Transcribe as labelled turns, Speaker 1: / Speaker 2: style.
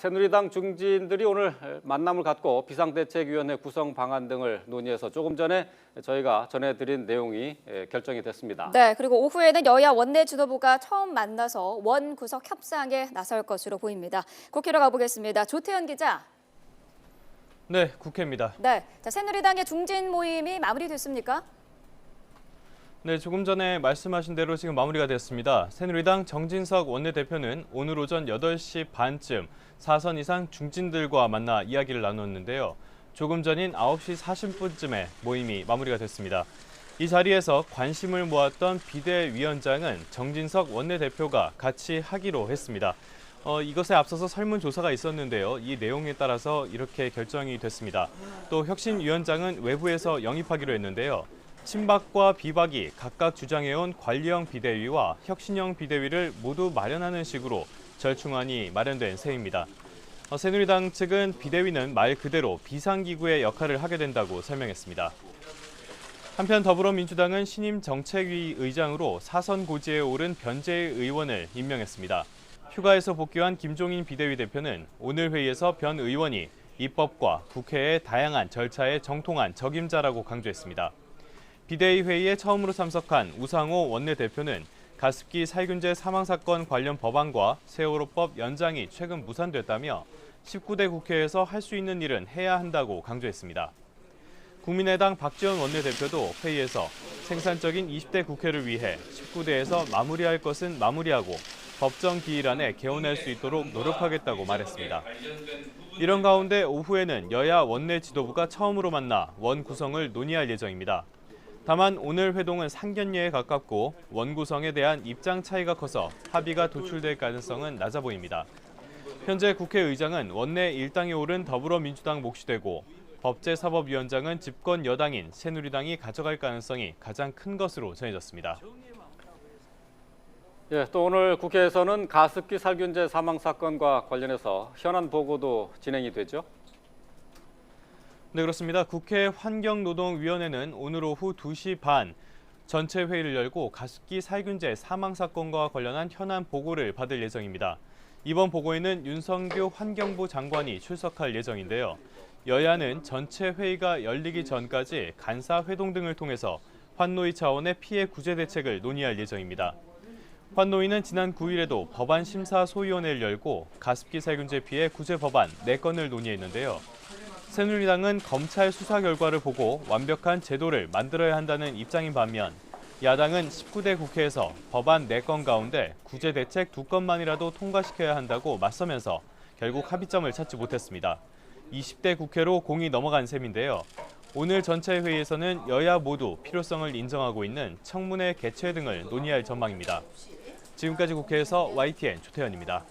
Speaker 1: 새누리당 중진들이 오늘 만남을 갖고 비상대책위원회 구성 방안 등을 논의해서 조금 전에 저희가 전해드린 내용이 결정이 됐습니다.
Speaker 2: 네, 그리고 오후에는 여야 원내 지도부가 처음 만나서 원구석 협상에 나설 것으로 보입니다. 국회로 가보겠습니다. 조태현 기자.
Speaker 3: 네, 국회입니다.
Speaker 2: 네, 자, 새누리당의 중진 모임이 마무리됐습니까?
Speaker 3: 네, 조금 전에 말씀하신 대로 지금 마무리가 됐습니다. 새누리당 정진석 원내대표는 오늘 오전 8시 반쯤 4선 이상 중진들과 만나 이야기를 나눴는데요. 조금 전인 9시 40분쯤에 모임이 마무리가 됐습니다. 이 자리에서 관심을 모았던 비대위원장은 정진석 원내대표가 같이 하기로 했습니다. 이것에 앞서서 설문조사가 있었는데요. 이 내용에 따라서 이렇게 결정이 됐습니다. 또 혁신위원장은 외부에서 영입하기로 했는데요. 친박과 비박이 각각 주장해온 관리형 비대위와 혁신형 비대위를 모두 마련하는 식으로 절충안이 마련된 셈입니다. 새누리당 측은 비대위는 말 그대로 비상기구의 역할을 하게 된다고 설명했습니다. 한편 더불어민주당은 신임 정책위 의장으로 사선 고지에 오른 변재일 의원을 임명했습니다. 휴가에서 복귀한 김종인 비대위 대표는 오늘 회의에서 변 의원이 입법과 국회의 다양한 절차에 정통한 적임자라고 강조했습니다. 비대위 회의에 처음으로 참석한 우상호 원내대표는 가습기 살균제 사망사건 관련 법안과 세월호법 연장이 최근 무산됐다며 19대 국회에서 할 수 있는 일은 해야 한다고 강조했습니다. 국민의당 박지원 원내대표도 회의에서 생산적인 20대 국회를 위해 19대에서 마무리할 것은 마무리하고 법정 기일 안에 개원할 수 있도록 노력하겠다고 말했습니다. 이런 가운데 오후에는 여야 원내 지도부가 처음으로 만나 원 구성을 논의할 예정입니다. 다만 오늘 회동은 상견례에 가깝고 원 구성에 대한 입장 차이가 커서 합의가 도출될 가능성은 낮아 보입니다. 현재 국회의장은 원내 일당에 오른 더불어민주당 몫이 되고 법제사법위원장은 집권 여당인 새누리당이 가져갈 가능성이 가장 큰 것으로 전해졌습니다.
Speaker 1: 예, 또 오늘 국회에서는 가습기 살균제 사망 사건과 관련해서 현안 보고도 진행이 되죠.
Speaker 3: 네, 그렇습니다. 국회 환경노동위원회는 오늘 오후 2시 반 전체 회의를 열고 가습기 살균제 사망 사건과 관련한 현안 보고를 받을 예정입니다. 이번 보고에는 윤석교 환경부 장관이 출석할 예정인데요. 여야는 전체 회의가 열리기 전까지 간사 회동 등을 통해서 환노위 차원의 피해 구제 대책을 논의할 예정입니다. 환노위는 지난 9일에도 법안 심사 소위원회를 열고 가습기 살균제 피해 구제 법안 4건을 논의했는데요. 새누리당은 검찰 수사 결과를 보고 완벽한 제도를 만들어야 한다는 입장인 반면 야당은 19대 국회에서 법안 4건 가운데 구제 대책 2건만이라도 통과시켜야 한다고 맞서면서 결국 합의점을 찾지 못했습니다. 20대 국회로 공이 넘어간 셈인데요. 오늘 전체 회의에서는 여야 모두 필요성을 인정하고 있는 청문회 개최 등을 논의할 전망입니다. 지금까지 국회에서 YTN 조태현입니다.